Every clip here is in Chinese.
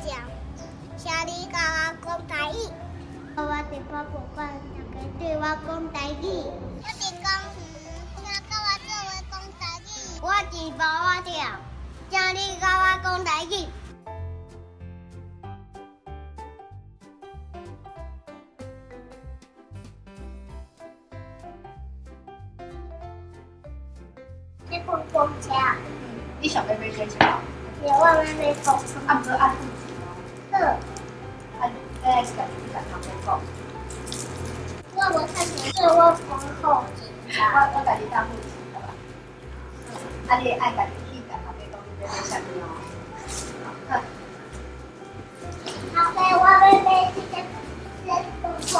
讲，请你甲我讲台语。我伫保护馆，大家对我讲台语。我伫公园，请甲我做伙讲台语。我伫无我跳，请你甲我讲台语。去碰公车。你想要买几条？有我要买公车。按不按肚子吗？好。哎，是你讲他们讲。我无看见，所以我讲好紧张。我家己当护士的吧。啊，你爱家己去甲他们讲你要买啥物哦？好。后尾我要买这个碰公车。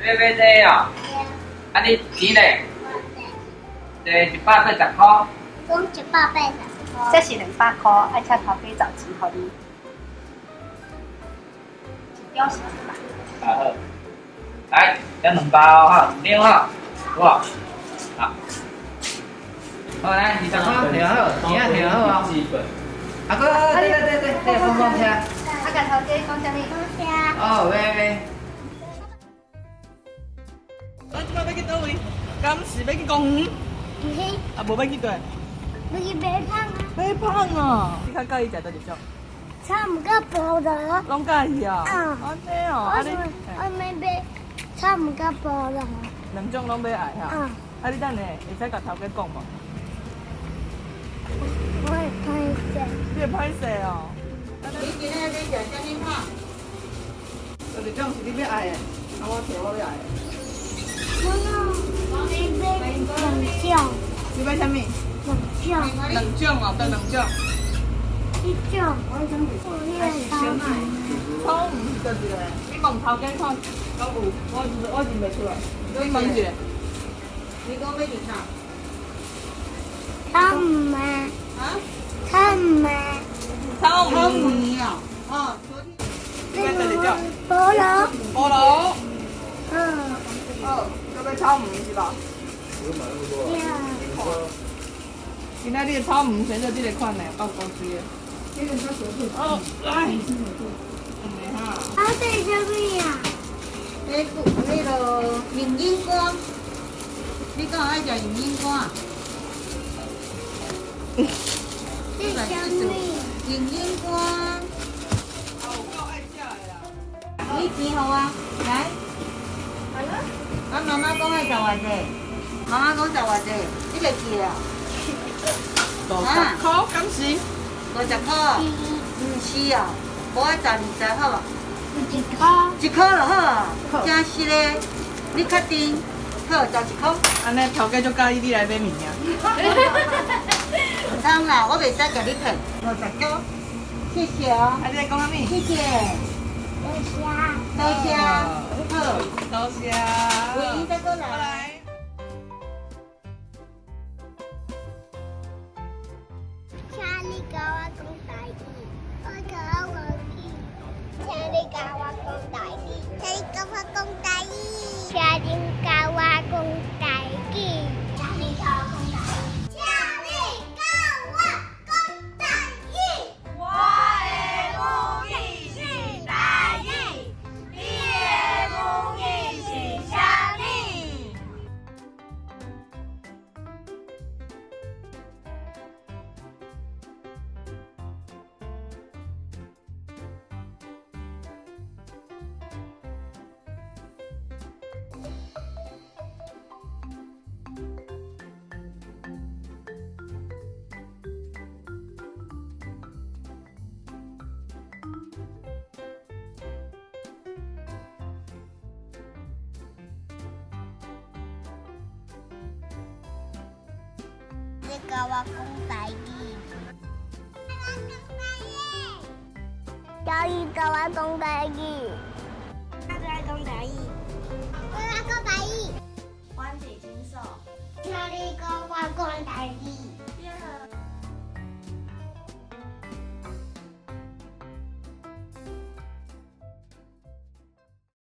买这啊？啊，你钱嘞？180块。讲180块。这是200块，爱请头家找钱给你。标识是吧？啊好，来，这2包哈，6哈，有无？好，好来20块，调好，钱啊调好啊。啊哥，对，碰碰车。啊，甲头家讲啥物？哦，喂。咱即摆要去倒位？敢是要去公园？唔是，啊，无要去倒？要去买胖啊，买胖哦！你较介意食倒一种？差唔多菠萝。拢介意啊？嗯安尼哦，啊你我要买差唔多菠萝。2种拢要爱哈？嗯。啊，你等下会使甲头家讲无？我会拍摄。你会歹势哦。你今仔日食啥物胖？就一种是你要爱的，啊我摕我要爱的。我要买2种。你买啥物2种。？2种哦，得2种。1种。我要超买。草毋是倒一个？你问头家看，敢有？我认袂出来。你问一下。你讲要几套？草莓。啊？草莓。草草莓。莓哦，哦，昨天。你买倒一种？菠萝。菠萝。嗯。要买草莓是吧？今仔日的草莓选择这个款的，够高级的。哦，来。哈。啊，这是什么呀？那个银樱瓜，你敢爱食银樱瓜？这是什么？银樱瓜，哦，够爱食的啦。你钱好啊，来。啊，妈妈讲爱十偌济，妈妈讲十偌济，你袂记啊50块，敢是？50块，毋是啊，无爱10、20好无1块。 ？1块就好啊，真实嘞。你确定？好，就1块。安尼头家就介意你来买物件。唔通啦，我袂使甲你骗。50块，谢谢哦，啊，你在讲啥物？谢谢，多谢。多谢，好，多谢。有闲再过过来。来。请你甲我讲台语，我甲我忘记。请你甲我讲台语，请你甲我讲台语，请你甲我讲台语，请你甲我讲台语，请你甲我讲台语。我的母语是台语，你的母语是啥物？你甲我讲台语。教伊甲我讲台语。我甲我讲台语。